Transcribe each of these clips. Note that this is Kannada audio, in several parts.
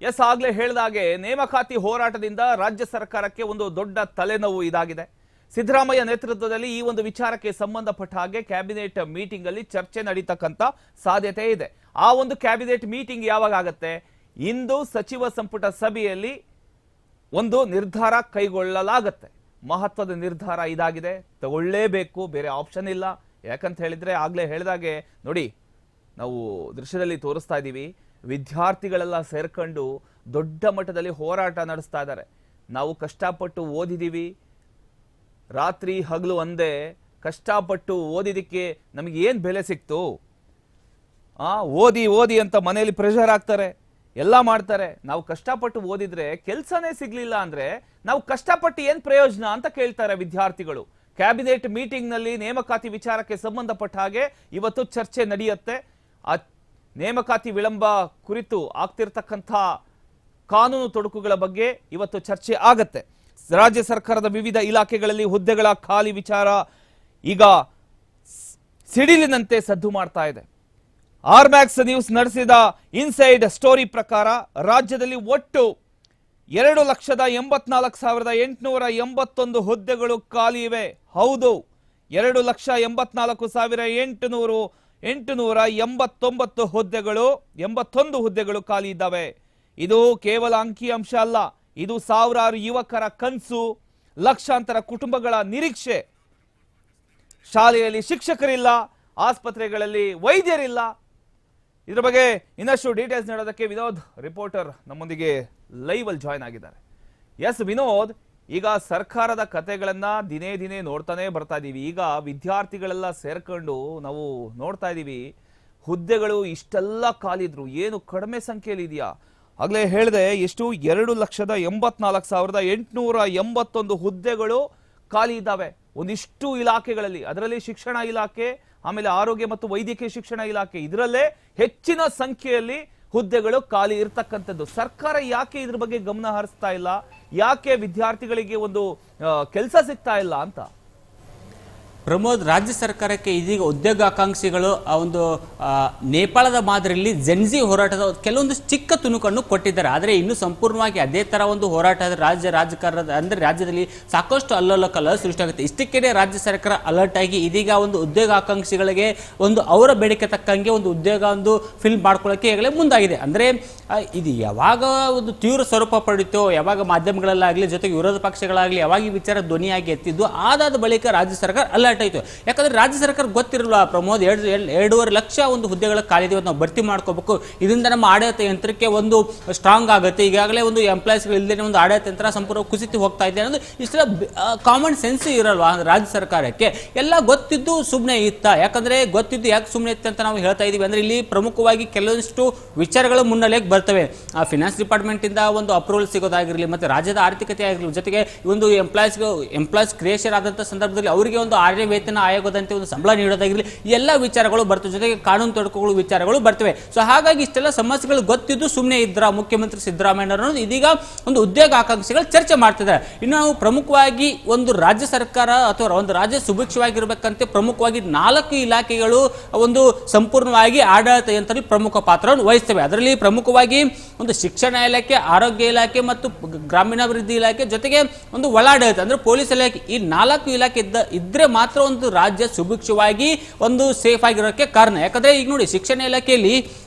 ಎಸ್ ಆಗ್ಲೇ ಹೇಳಿದಾಗೆ ನೇಮಕಾತಿ ಹೋರಾಟದಿಂದ ರಾಜ್ಯ ಸರ್ಕಾರಕ್ಕೆ ಒಂದು ದೊಡ್ಡ ತಲೆನೋವು ಇದಾಗಿದೆ. ಸಿದ್ದರಾಮಯ್ಯ ನೇತೃತ್ವದಲ್ಲಿ ಈ ಒಂದು ವಿಚಾರಕ್ಕೆ ಸಂಬಂಧಪಟ್ಟ ಹಾಗೆ ಕ್ಯಾಬಿನೆಟ್ ಮೀಟಿಂಗ್ ಅಲ್ಲಿ ಚರ್ಚೆ ನಡೀತಕ್ಕಂತ ಸಾಧ್ಯತೆ ಇದೆ. ಆ ಒಂದು ಕ್ಯಾಬಿನೆಟ್ ಮೀಟಿಂಗ್ ಯಾವಾಗ ಆಗುತ್ತೆ? ಇಂದು ಸಚಿವ ಸಂಪುಟ ಸಭೆಯಲ್ಲಿ ಒಂದು ನಿರ್ಧಾರ ಕೈಗೊಳ್ಳಲಾಗುತ್ತೆ. ಮಹತ್ವದ ನಿರ್ಧಾರ ಇದಾಗಿದೆ, ತಗೊಳ್ಳೇಬೇಕು, ಬೇರೆ ಆಪ್ಷನ್ ಇಲ್ಲ. ಯಾಕಂತ ಹೇಳಿದ್ರೆ ಆಗ್ಲೇ ಹೇಳಿದಾಗೆ ನೋಡಿ, ನಾವು ದೃಶ್ಯದಲ್ಲಿ ತೋರಿಸ್ತಾ ಇದ್ದೀವಿ, ವಿದ್ಯಾರ್ಥಿಗಳೆಲ್ಲ ಸೇರ್ಕೊಂಡು ದೊಡ್ಡ ಮಟ್ಟದಲ್ಲಿ ಹೋರಾಟ ನಡೆಸ್ತಾ ಇದ್ದಾರೆ. ನಾವು ಕಷ್ಟಪಟ್ಟು ಓದಿದೀವಿ, ರಾತ್ರಿ ಹಗಲು ಒಂದೇ ಕಷ್ಟಪಟ್ಟು ಓದಿದಕ್ಕೆ ನಮಗೆ ಏನು ಬೆಲೆ ಸಿಕ್ತು? ಓದಿ ಓದಿ ಅಂತ ಮನೆಯಲ್ಲಿ ಪ್ರೆಷರ್ ಆಗ್ತಾರೆ, ಎಲ್ಲ ಮಾಡ್ತಾರೆ. ನಾವು ಕಷ್ಟಪಟ್ಟು ಓದಿದ್ರೆ ಕೆಲಸನೇ ಸಿಗ್ಲಿಲ್ಲ ಅಂದ್ರೆ ನಾವು ಕಷ್ಟಪಟ್ಟು ಏನ್ ಪ್ರಯೋಜನ ಅಂತ ಕೇಳ್ತಾರೆ ವಿದ್ಯಾರ್ಥಿಗಳು. ಕ್ಯಾಬಿನೆಟ್ ಮೀಟಿಂಗ್ ನಲ್ಲಿ ನೇಮಕಾತಿ ವಿಚಾರಕ್ಕೆ ಸಂಬಂಧಪಟ್ಟ ಹಾಗೆ ಇವತ್ತು ಚರ್ಚೆ ನಡೆಯುತ್ತೆ. ಆ ನೇಮಕಾತಿ ವಿಳಂಬ ಕುರಿತು ಆಗ್ತಿರ್ತಕ್ಕಂಥ ಕಾನೂನು ತೊಡಕುಗಳ ಬಗ್ಗೆ ಇವತ್ತು ಚರ್ಚೆ ಆಗತ್ತೆ. ರಾಜ್ಯ ಸರ್ಕಾರದ ವಿವಿಧ ಇಲಾಖೆಗಳಲ್ಲಿ ಹುದ್ದೆಗಳ ಖಾಲಿ ವಿಚಾರ ಈಗ ಸಿಡಿಲಿನಂತೆ ಸದ್ದು ಮಾಡ್ತಾ ಇದೆ. ಆರ್ಮ್ಯಾಕ್ಸ್ ನ್ಯೂಸ್ ನಡೆಸಿದ ಇನ್ಸೈಡ್ ಸ್ಟೋರಿ ಪ್ರಕಾರ ರಾಜ್ಯದಲ್ಲಿ ಒಟ್ಟು 2,84,881 ಹುದ್ದೆಗಳು ಖಾಲಿ ಇವೆ. ಹೌದು, 2,84,889 ಹುದ್ದೆಗಳು 81 ಹುದ್ದೆಗಳು ಖಾಲಿ ಇದ್ದಾವೆ. ಇದು ಕೇವಲ ಅಂಕಿಅಂಶ ಅಲ್ಲ, ಇದು ಸಾವಿರಾರು ಯುವಕರ ಕನಸು, ಲಕ್ಷಾಂತರ ಕುಟುಂಬಗಳ ನಿರೀಕ್ಷೆ. ಶಾಲೆಯಲ್ಲಿ ಶಿಕ್ಷಕರಿಲ್ಲ, ಆಸ್ಪತ್ರೆಗಳಲ್ಲಿ ವೈದ್ಯರಿಲ್ಲ. ಇದರ ಬಗ್ಗೆ ಇನ್ನಷ್ಟು ಡೀಟೇಲ್ಸ್ ನೀಡೋದಕ್ಕೆ ವಿನೋದ್ ರಿಪೋರ್ಟರ್ ನಮ್ಮೊಂದಿಗೆ ಲೈವ್ ಅಲ್ಲಿ ಜಾಯ್ನ್ ಆಗಿದ್ದಾರೆ. ಎಸ್ ವಿನೋದ್, ಈಗ ಸರ್ಕಾರದ ಕತೆಗಳನ್ನ ದಿನೇ ದಿನೇ ನೋಡ್ತಾನೆ ಬರ್ತಾ ಇದೀವಿ. ಈಗ ವಿದ್ಯಾರ್ಥಿಗಳೆಲ್ಲ ಸೇರ್ಕೊಂಡು ನಾವು ನೋಡ್ತಾ ಇದೀವಿ, ಹುದ್ದೆಗಳು ಇಷ್ಟೆಲ್ಲ ಖಾಲಿದ್ರು, ಏನು ಕಡಿಮೆ ಸಂಖ್ಯೆಯಲ್ಲಿ ಇದೆಯಾ? ಆಗ್ಲೇ ಹೇಳಿದೆ, ಎಷ್ಟು 2,84,881 ಹುದ್ದೆಗಳು ಖಾಲಿ ಇದ್ದಾವೆ ಒಂದಿಷ್ಟು ಇಲಾಖೆಗಳಲ್ಲಿ. ಅದರಲ್ಲಿ ಶಿಕ್ಷಣ ಇಲಾಖೆ, ಆಮೇಲೆ ಆರೋಗ್ಯ ಮತ್ತು ವೈದ್ಯಕೀಯ ಶಿಕ್ಷಣ ಇಲಾಖೆ, ಇದರಲ್ಲೇ ಹೆಚ್ಚಿನ ಸಂಖ್ಯೆಯಲ್ಲಿ ಹುದ್ದೆಗಳು ಖಾಲಿ ಇರ್ತಕ್ಕಂಥದ್ದು. ಸರ್ಕಾರ ಯಾಕೆ ಇದ್ರ ಬಗ್ಗೆ ಗಮನ ಹರಿಸ್ತಾ ಇಲ್ಲ? ಯಾಕೆ ವಿದ್ಯಾರ್ಥಿಗಳಿಗೆ ಒಂದು ಕೆಲಸ ಸಿಗ್ತಾ ಇಲ್ಲ ಅಂತ? ಪ್ರಮೋದ್, ರಾಜ್ಯ ಸರ್ಕಾರಕ್ಕೆ ಇದೀಗ ಉದ್ಯೋಗಾಕಾಂಕ್ಷಿಗಳು ಒಂದು ನೇಪಾಳದ ಮಾದರಿಯಲ್ಲಿ ಜೆನ್ಜಿ ಹೋರಾಟದ ಕೆಲವೊಂದು ಚಿಕ್ಕ ತುಣುಕನ್ನು ಕೊಟ್ಟಿದ್ದಾರೆ. ಆದರೆ ಇನ್ನೂ ಸಂಪೂರ್ಣವಾಗಿ ಅದೇ ಥರ ಒಂದು ಹೋರಾಟ ರಾಜಕಾರಣದ ಅಂದರೆ ರಾಜ್ಯದಲ್ಲಿ ಸಾಕಷ್ಟು ಅಲ್ಲೋಲಕಲ್ಲ ಸೃಷ್ಟಿಯಾಗುತ್ತೆ. ಇಷ್ಟಕ್ಕೆ ರಾಜ್ಯ ಸರ್ಕಾರ ಅಲರ್ಟ್ ಆಗಿ ಇದೀಗ ಒಂದು ಉದ್ಯೋಗಾಕಾಂಕ್ಷಿಗಳಿಗೆ ಒಂದು ಅವರ ಬೇಡಿಕೆ ತಕ್ಕಂಗೆ ಒಂದು ಉದ್ಯೋಗ ಒಂದು ಫಿಲ್ ಮಾಡ್ಕೊಳ್ಳೋಕ್ಕೆ ಈಗಲೇ ಮುಂದಾಗಿದೆ. ಅಂದರೆ ಇದು ಯಾವಾಗ ಒಂದು ತೀವ್ರ ಸ್ವರೂಪ ಪಡಿತೋ, ಯಾವಾಗ ಮಾಧ್ಯಮಗಳಲ್ಲಾಗಲಿ ಜೊತೆಗೆ ವಿರೋಧ ಪಕ್ಷಗಳಾಗಲಿ ಯಾವಾಗ ಈ ವಿಚಾರ ಧ್ವನಿಯಾಗಿ ಎತ್ತಿದ್ದು, ಆದಾದ ಬಳಿಕ ರಾಜ್ಯ ಸರ್ಕಾರ ಅಲರ್ಟ್ ಆಯಿತು. ಯಾಕಂದ್ರೆ ರಾಜ್ಯ ಸರ್ಕಾರ ಗೊತ್ತಿರಲ್ಲ ಪ್ರಮೋದ್, 2.5 ಲಕ್ಷ ಒಂದು ಹುದ್ದೆಗಳ ಖಾಲಿ ನಾವು ಭರ್ತಿ ಮಾಡ್ಕೋಬೇಕು, ಇದರಿಂದ ನಮ್ಮ ಆಡಳಿತ ಯಂತ್ರಕ್ಕೆ ಒಂದು ಸ್ಟ್ರಾಂಗ್ ಆಗುತ್ತೆ. ಈಗಾಗಲೇ ಒಂದು ಎಂಪ್ಲಾಯೀಸ್ಗಳು ಇಲ್ಲದೆ ಒಂದು ಆಡಳಿತ ಯಂತ್ರ ಸಂಪೂರ್ಣ ಕುಸಿತು ಹೋಗ್ತಾ ಇದೆ ಅನ್ನೋದು ಇಷ್ಟೆಲ್ಲ ಕಾಮನ್ ಸೆನ್ಸ್ ಇರಲ್ವಾ ರಾಜ್ಯ ಸರ್ಕಾರಕ್ಕೆ? ಎಲ್ಲ ಗೊತ್ತಿದ್ದು ಸುಮ್ಮನೆ ಇತ್ತ? ಯಾಕಂದ್ರೆ ಗೊತ್ತಿದ್ದು ಯಾಕೆ ಸುಮ್ಮನೆ ಇತ್ತು ಅಂತ ನಾವು ಹೇಳ್ತಾ ಇದೀವಿ ಅಂದ್ರೆ, ಇಲ್ಲಿ ಪ್ರಮುಖವಾಗಿ ಕೆಲವೊಂದಿಷ್ಟು ವಿಚಾರಗಳು ಮುನ್ನೆಲೆಗೆ ಬರ್ತವೆ. ಆ ಫಿನಾನ್ಸ್ ಡಿಪಾರ್ಟ್ಮೆಂಟ್ ಇಂದ ಒಂದು ಅಪ್ರೂವಲ್ ಸಿಗೋದಾಗಿರಲಿ, ಮತ್ತೆ ರಾಜ್ಯದ ಆರ್ಥಿಕತೆ ಆಗಿರಲಿ, ಜೊತೆಗೆ ಒಂದು ಎಂಪ್ಲಾಯ್ಸ್ ಕ್ರಿಯೇಷನ್ ಆದಂಥ ಸಂದರ್ಭದಲ್ಲಿ ಅವರಿಗೆ ಒಂದು ವೇತನ ಆಯೋಗದಂತೆ ಒಂದು ಸಂಬಳ ನೀಡೋದಾಗಿರಲಿ, ಎಲ್ಲ ವಿಚಾರಗಳು ಬರ್ತವೆ. ಜೊತೆಗೆ ಕಾನೂನು ತೊಡಕುಗಳು ವಿಚಾರಗಳು ಬರ್ತವೆ. ಸೊ ಹಾಗಾಗಿ ಇಷ್ಟೆಲ್ಲ ಸಮಸ್ಯೆಗಳು ಗೊತ್ತಿದ್ದು ಸುಮ್ಮನೆ ಇದ್ರ ಮುಖ್ಯಮಂತ್ರಿ ಸಿದ್ದರಾಮಯ್ಯ ಅನ್ನೋದು ಇದೀಗ ಒಂದು ಉದ್ಯೋಗ ಆಕಾಂಕ್ಷಿಗಳು ಚರ್ಚೆ ಮಾಡ್ತಿದ್ದಾರೆ. ಇನ್ನು ನಾವು ಪ್ರಮುಖವಾಗಿ ಒಂದು ರಾಜ್ಯ ಸರ್ಕಾರ ಅಥವಾ ಒಂದು ರಾಜ್ಯ ಸುಭಿಕ್ಷವಾಗಿರ್ಬೇಕಂತೆ ಪ್ರಮುಖವಾಗಿ 4 ಇಲಾಖೆಗಳು ಒಂದು ಸಂಪೂರ್ಣವಾಗಿ ಆಡಳಿತ ಯಂತ್ರದಲ್ಲಿ ಪ್ರಮುಖ ಪಾತ್ರವನ್ನು ವಹಿಸ್ತವೆ. ಅದರಲ್ಲಿ ಪ್ರಮುಖವಾಗಿ ಒಂದು ಶಿಕ್ಷಣ ಇಲಾಖೆ, ಆರೋಗ್ಯ ಇಲಾಖೆ ಮತ್ತು ಗ್ರಾಮೀಣಾಭಿವೃದ್ಧಿ ಇಲಾಖೆ, ಜೊತೆಗೆ ಒಂದು ಒಳಾಡಳಿತ ಅಂದ್ರೆ ಪೊಲೀಸ್ ಇಲಾಖೆ. ಈ 4 ಇಲಾಖೆ ಇದ್ರೆ ಮಾತ್ರ ಒಂದು ರಾಜ್ಯ ಸುಭಿಕ್ಷವಾಗಿ ಒಂದು ಸೇಫ್ ಆಗಿರೋಕ್ಕೆ ಕಾರಣ. ಯಾಕಂದ್ರೆ ಈಗ ನೋಡಿ, ಶಿಕ್ಷಣ ಇಲಾಖೆಯಲ್ಲಿ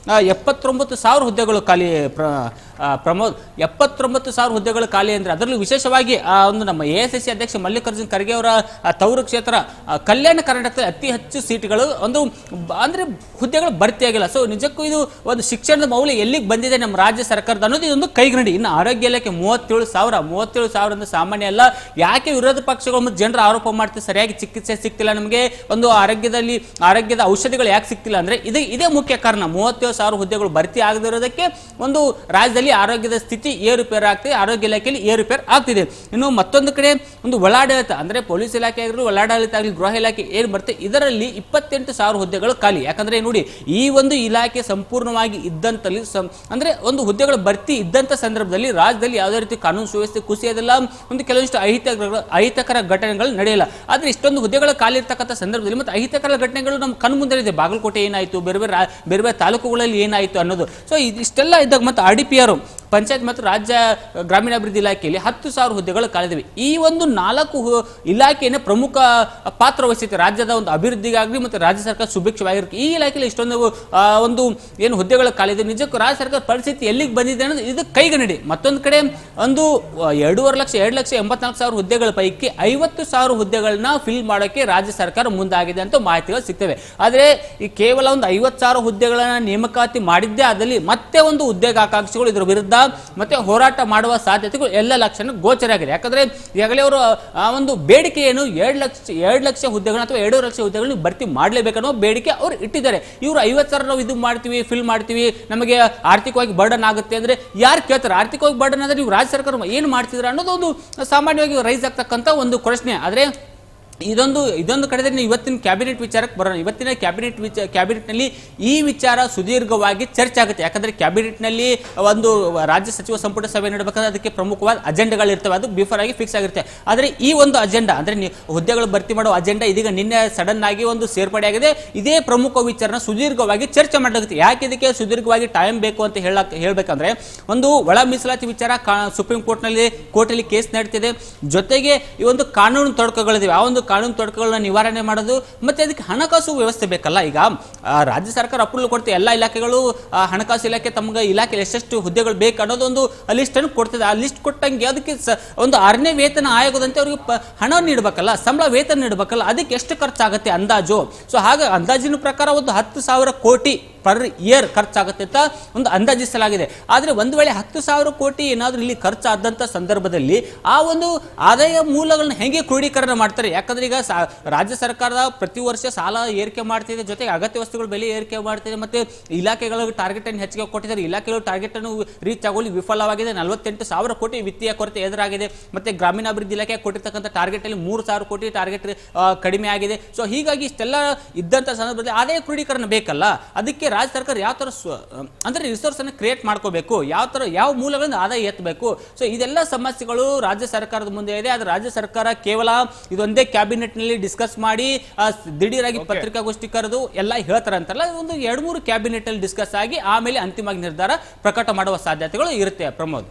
79,000 ಹುದ್ದೆಗಳು ಖಾಲಿ ಪ್ರಮೋದ್. 79,000 ಹುದ್ದೆಗಳು ಖಾಲಿ ಅಂದ್ರೆ ಅದರಲ್ಲೂ ವಿಶೇಷವಾಗಿ ಒಂದು ನಮ್ಮ ASSC ಅಧ್ಯಕ್ಷ ಮಲ್ಲಿಕಾರ್ಜುನ್ ಖರ್ಗೆ ಅವರ ತವರು ಕ್ಷೇತ್ರ ಕಲ್ಯಾಣ ಕರ್ನಾಟಕದಲ್ಲಿ ಅತಿ ಹೆಚ್ಚು ಸೀಟ್ಗಳು ಒಂದು ಅಂದ್ರೆ ಹುದ್ದೆಗಳು ಭರ್ತಿಯಾಗಿಲ್ಲ. ಸೊ ನಿಜಕ್ಕೂ ಇದು ಒಂದು ಶಿಕ್ಷಣದ ಮೌಲ್ಯ ಎಲ್ಲಿಗೆ ಬಂದಿದೆ ನಮ್ಮ ರಾಜ್ಯ ಸರ್ಕಾರದ ಅನ್ನೋದು ಇದೊಂದು ಕೈಗಂಡಿ. ಇನ್ನು ಆರೋಗ್ಯ ಇಲಾಖೆ 37,000 ಅಂದ್ರೆ ಸಾಮಾನ್ಯ ಅಲ್ಲ. ಯಾಕೆ ವಿರೋಧ ಪಕ್ಷಗಳು ಮತ್ತು ಜನರ ಆರೋಪ ಮಾಡ್ತಾರೆ ಸರಿಯಾಗಿ ಚಿಕಿತ್ಸೆ ಸಿಗ್ತಿಲ್ಲ, ನಮಗೆ ಒಂದು ಆರೋಗ್ಯದ ಔಷಧಿಗಳು ಯಾಕೆ ಸಿಗ್ತಿಲ್ಲ ಅಂದ್ರೆ ಇದೇ ಮುಖ್ಯ ಕಾರಣ. 37,000 ಹುದ್ದೆಗಳು ಭರ್ತಿ ಆಗದಿರೋದಕ್ಕೆ ಒಂದು ರಾಜ್ಯದಲ್ಲಿ ಆರೋಗ್ಯದ ಸ್ಥಿತಿ ಏರುಪೇರು ಆಗ್ತಿದೆ, ಆರೋಗ್ಯ ಇಲಾಖೆಯಲ್ಲಿ ಏರುಪೇರು ಆಗ್ತಿದೆ. ಇನ್ನು ಮತ್ತೊಂದು ಕಡೆ ಒಂದು ಒಳಾಡಳಿತ ಅಂದ್ರೆ ಪೊಲೀಸ್ ಇಲಾಖೆ ಆಗಿರಲಿ, ಒಳಾಡಳಿತ ಆಗಲಿ, ಗೃಹ ಇಲಾಖೆ ಏನು ಬರುತ್ತೆ, ಇದರಲ್ಲಿ 28,000 ಹುದ್ದೆಗಳು ಖಾಲಿ. ಯಾಕಂದ್ರೆ ನೋಡಿ, ಈ ಒಂದು ಇಲಾಖೆ ಸಂಪೂರ್ಣವಾಗಿ ಇದ್ದಂತಲ್ಲಿ ಅಂದ್ರೆ ಒಂದು ಹುದ್ದೆಗಳ ಭರ್ತಿ ಇದ್ದಂತ ಸಂದರ್ಭದಲ್ಲಿ ರಾಜ್ಯದಲ್ಲಿ ಯಾವುದೇ ರೀತಿ ಕಾನೂನು ಸುವ್ಯವಸ್ಥೆ ಕುಸಿಯೋದಿಲ್ಲ, ಒಂದು ಕೆಲವೊಂದಿಷ್ಟು ಅಹಿತಕರ ಘಟನೆಗಳು ನಡೆಯಲ್ಲ. ಆದ್ರೆ ಇಷ್ಟೊಂದು ಹುದ್ದೆಗಳು ಖಾಲಿ ಇರ್ತಕ್ಕಂಥ ಸಂದರ್ಭದಲ್ಲಿ ಮತ್ತೆ ಅಹಿತಕರ ಘಟನೆಗಳು ನಮ್ಮ ಕಣ್ಮುಂದೆ ಇದೆ. ಬಾಗಲಕೋಟೆ ಏನಾಯಿತು, ಬೇರೆ ಬೇರೆ ತಾಲೂಕುಗಳಲ್ಲಿ ಏನಾಯಿತು ಅನ್ನೋದು. ಸೊ ಇಷ್ಟೆಲ್ಲ ಇದ್ದಾಗ ಮತ್ತೆ RDPR ಪಂಚಾಯತ್ ಮತ್ತು ರಾಜ್ಯ ಗ್ರಾಮೀಣಾಭಿವೃದ್ಧಿ ಇಲಾಖೆಯಲ್ಲಿ 10,000 ಹುದ್ದೆಗಳು ಖಾಲಿದಿವೆ. ಈ ಒಂದು 4 ಇಲಾಖೆಯನ್ನು ಪ್ರಮುಖ ಪಾತ್ರ ವಹಿಸುತ್ತೆ ರಾಜ್ಯದ ಒಂದು ಅಭಿವೃದ್ಧಿಗಾಗಲಿ ಮತ್ತು ರಾಜ್ಯ ಸರ್ಕಾರ ಸುಭಿಕ್ಷವಾಗಿರುತ್ತೆ. ಈ ಇಲಾಖೆಯಲ್ಲಿ ಇಷ್ಟೊಂದು ಒಂದು ಏನು ಹುದ್ದೆಗಳು ಖಾಲಿದೆ, ನಿಜಕ್ಕೂ ರಾಜ್ಯ ಸರ್ಕಾರ ಪರಿಸ್ಥಿತಿ ಎಲ್ಲಿಗೆ ಬಂದಿದೆ ಅನ್ನೋದು ಇದು ಕೈಗನ್ನಡಿ. ಮತ್ತೊಂದು ಕಡೆ ಒಂದು 2,84,000 ಹುದ್ದೆಗಳ ಪೈಕಿ 50,000 ಹುದ್ದೆಗಳನ್ನ ಫಿಲ್ ಮಾಡೋಕೆ ರಾಜ್ಯ ಸರ್ಕಾರ ಮುಂದಾಗಿದೆ ಅಂತ ಮಾಹಿತಿಗಳು ಸಿಗ್ತವೆ. ಆದರೆ ಈ ಕೇವಲ ಒಂದು 50,000 ಹುದ್ದೆಗಳನ್ನ ನೇಮಕಾತಿ ಮಾಡಿದ್ದೇ ಆದಲ್ಲಿ ಮತ್ತೆ ಒಂದು ಉದ್ಯೋಗಾಕಾಂಕ್ಷಿಗಳು ಇದರ ವಿರುದ್ಧ ಮತ್ತೆ ಹೋರಾಟ ಮಾಡುವ ಸಾಧ್ಯತೆಗಳು ಎಲ್ಲ ಲಕ್ಷಣ ಗೋಚರ ಆಗಿದೆ. ಯಾಕಂದ್ರೆ ಈಗಾಗಲೇ ಅವರು ಒಂದು ಬೇಡಿಕೆ ಏನು 2 ಲಕ್ಷ ಹುದ್ದೆಗಳನ್ನ ಅಥವಾ 2 ಲಕ್ಷ ಹುದ್ದೆಗಳನ್ನ ಭರ್ತಿ ಮಾಡಲೇಬೇಕನ್ನೋ ಬೇಡಿಕೆ ಅವರು ಇಟ್ಟಿದ್ದಾರೆ. ಇವರು 50,000 ನಾವು ಇದು ಮಾಡ್ತೀವಿ, ಫಿಲ್ ಮಾಡ್ತೀವಿ, ನಮಗೆ ಆರ್ಥಿಕವಾಗಿ ಬರ್ಡನ್ ಆಗುತ್ತೆ ಅಂದ್ರೆ ಯಾರು ಕೇಳ್ತಾರೆ? ಆರ್ಥಿಕವಾಗಿ ಬರ್ಡನ್ ಆದ್ರೆ ನೀವು ರಾಜ್ಯ ಸರ್ಕಾರ ಏನು ಮಾಡ್ತಿದ್ರ ಅನ್ನೋದು ಒಂದು ಸಾಮಾನ್ಯವಾಗಿ ರೈಸ್ ಆಗ್ತಕ್ಕಂಥ ಒಂದು ಪ್ರಶ್ನೆ. ಆದ್ರೆ ಇದೊಂದು ಕಡೆ ಇವತ್ತಿನ ಕ್ಯಾಬಿನೆಟ್ ವಿಚಾರಕ್ಕೆ ಬರೋಣ. ಇವತ್ತಿನ ಕ್ಯಾಬಿನೆಟ್ನಲ್ಲಿ ಈ ವಿಚಾರ ಸುದೀರ್ಘವಾಗಿ ಚರ್ಚೆ ಆಗುತ್ತೆ. ಯಾಕಂದ್ರೆ ಕ್ಯಾಬಿನೆಟ್ನಲ್ಲಿ ಒಂದು ರಾಜ್ಯ ಸಚಿವ ಸಂಪುಟ ಸಭೆ ನಡೆಬೇಕಾದ್ರೆ ಅದಕ್ಕೆ ಪ್ರಮುಖವಾದ ಅಜೆಂಡಾಗಳು ಇರ್ತವೆ, ಅದು ಬಿಫೋರ್ ಆಗಿ ಫಿಕ್ಸ್ ಆಗಿರುತ್ತೆ. ಆದರೆ ಈ ಒಂದು ಅಜೆಂಡಾ ಅಂದ್ರೆ ಹುದ್ದೆಗಳು ಭರ್ತಿ ಮಾಡುವ ಅಜೆಂಡಾ ಇದೀಗ ನಿನ್ನೆ ಸಡನ್ ಆಗಿ ಒಂದು ಸೇರ್ಪಡೆ ಆಗಿದೆ. ಇದೇ ಪ್ರಮುಖ ವಿಚಾರನ ಸುದೀರ್ಘವಾಗಿ ಚರ್ಚೆ ಮಾಡಲಾಗುತ್ತೆ. ಯಾಕೆ ಇದಕ್ಕೆ ಸುದೀರ್ಘವಾಗಿ ಟೈಮ್ ಬೇಕು ಅಂತ ಹೇಳ್ಬೇಕಂದ್ರೆ ಒಂದು ಒಳ ಮೀಸಲಾತಿ ವಿಚಾರ ಸುಪ್ರೀಂ ಕೋರ್ಟಲ್ಲಿ ಕೇಸ್ ನಡೀತಿದೆ. ಜೊತೆಗೆ ಈ ಒಂದು ಕಾನೂನು ತೊಡಕುಗಳಿವೆ, ಆ ಒಂದು ಕಾನೂನು ತೊಡಕುಗಳನ್ನ ನಿವಾರಣೆ ಮಾಡೋದು ಮತ್ತೆ ಅದಕ್ಕೆ ಹಣಕಾಸು ವ್ಯವಸ್ಥೆ ಬೇಕಲ್ಲ. ಈಗ ರಾಜ್ಯ ಸರ್ಕಾರ ಅಪ್ರೂವಲ್ ಕೊಡ್ತದೆ, ಎಲ್ಲ ಇಲಾಖೆಗಳು ಹಣಕಾಸು ಇಲಾಖೆ ತಮಗೆ ಇಲಾಖೆ ಎಷ್ಟೆಷ್ಟು ಹುದ್ದೆಗಳು ಬೇಕು ಅನ್ನೋದು ಒಂದು ಲಿಸ್ಟ್ ಅನ್ನು ಕೊಡ್ತದೆ. ಆ ಲಿಸ್ಟ್ ಕೊಟ್ಟಂಗೆ ಅದಕ್ಕೆ ಒಂದು 6ನೇ ವೇತನ ಆಯೋಗದಂತೆ ಅವರಿಗೆ ಹಣ ನೀಡಬೇಕಲ್ಲ, ಸಂಬಳ ವೇತನ ನೀಡಬೇಕಲ್ಲ, ಅದಕ್ಕೆ ಎಷ್ಟು ಖರ್ಚಾಗುತ್ತೆ ಅಂದಾಜು. ಸೊ ಹಾಗೆ ಅಂದಾಜಿನ ಪ್ರಕಾರ ಒಂದು 10,000 ಕೋಟಿ ಪರ್ ಇಯರ್ ಖರ್ಚಾಗುತ್ತೆ ಅಂತ ಒಂದು ಅಂದಾಜಿಸಲಾಗಿದೆ. ಆದರೆ ಒಂದು ವೇಳೆ 10,000 ಕೋಟಿ ಏನಾದರೂ ಇಲ್ಲಿ ಖರ್ಚಾದಂಥ ಸಂದರ್ಭದಲ್ಲಿ ಆ ಒಂದು ಆದಾಯ ಮೂಲಗಳನ್ನ ಹೇಗೆ ಕ್ರೋಢೀಕರಣ ಮಾಡ್ತಾರೆ? ಯಾಕಂದ್ರೆ ಈಗ ರಾಜ್ಯ ಸರ್ಕಾರದ ಪ್ರತಿ ವರ್ಷ ಸಾಲ ಏರಿಕೆ ಮಾಡ್ತಿದೆ, ಜೊತೆಗೆ ಅಗತ್ಯ ವಸ್ತುಗಳ ಬೆಲೆ ಏರಿಕೆ ಮಾಡ್ತಿದೆ, ಮತ್ತೆ ಇಲಾಖೆಗಳಿಗೆ ಟಾರ್ಗೆಟ್ ಅನ್ನು ಹೆಚ್ಚಿಗೆ ಕೊಟ್ಟಿದ್ದಾರೆ. ಇಲಾಖೆಗಳು ಟಾರ್ಗೆಟ್ ಅನ್ನು ರೀಚ್ ಆಗೋಲಿ ವಿಫಲವಾಗಿದೆ. 48,000 ಕೋಟಿ ವಿತ್ತೀಯ ಕೊರತೆ ಎದುರಾಗಿದೆ. ಮತ್ತೆ ಗ್ರಾಮೀಣಾಭಿವೃದ್ಧಿ ಇಲಾಖೆ ಕೊಟ್ಟಿರ್ತಕ್ಕಂಥ ಟಾರ್ಗೆಟ್ ಅಲ್ಲಿ 3,000 ಕೋಟಿ ಟಾರ್ಗೆಟ್ ಕಡಿಮೆ ಆಗಿದೆ. ಸೊ ಹೀಗಾಗಿ ಇಷ್ಟೆಲ್ಲ ಇದ್ದಂಥ ಸಂದರ್ಭದಲ್ಲಿ ಆದಾಯ ಕ್ರೋಢೀಕರಣ ಬೇಕಲ್ಲ. ಅದಕ್ಕೆ ರಾಜ್ಯ ಸರ್ಕಾರ ಯಾವ ತರ ಅಂದ್ರೆ ರಿಸೋರ್ಸ್ ಅನ್ನು ಕ್ರಿಯೇಟ್ ಮಾಡ್ಕೋಬೇಕು, ಯಾವ ಮೂಲಗಳಿಂದ ಆದಾಯ ಎತ್ತಬೇಕು. ಸೊ ಇದೆಲ್ಲ ಸಮಸ್ಯೆಗಳು ರಾಜ್ಯ ಸರ್ಕಾರದ ಮುಂದೆ ಇದೆ. ಆದ್ರೆ ರಾಜ್ಯ ಸರ್ಕಾರ ಕೇವಲ ಇದೊಂದೇ ಕ್ಯಾಬಿನೆಟ್ ನಲ್ಲಿ ಡಿಸ್ಕಸ್ ಮಾಡಿ ದಿಢೀರಾಗಿ ಪತ್ರಿಕಾಗೋಷ್ಠಿ ಕರೆದು ಎಲ್ಲ ಹೇಳ್ತಾರೆ ಅಂತಲ್ಲ, ಒಂದು 2-3 ಕ್ಯಾಬಿನೆಟ್ ಅಲ್ಲಿ ಡಿಸ್ಕಸ್ ಆಗಿ ಆಮೇಲೆ ಅಂತಿಮವಾಗಿ ನಿರ್ಧಾರ ಪ್ರಕಟ ಮಾಡುವ ಸಾಧ್ಯತೆಗಳು ಇರುತ್ತೆ. ಪ್ರಮೋದ್,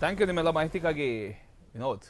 ಥ್ಯಾಂಕ್ ಯು ನಿಮ್ಮೆಲ್ಲ ಮಾಹಿತಿಗಾಗಿ ವಿನೋದ್.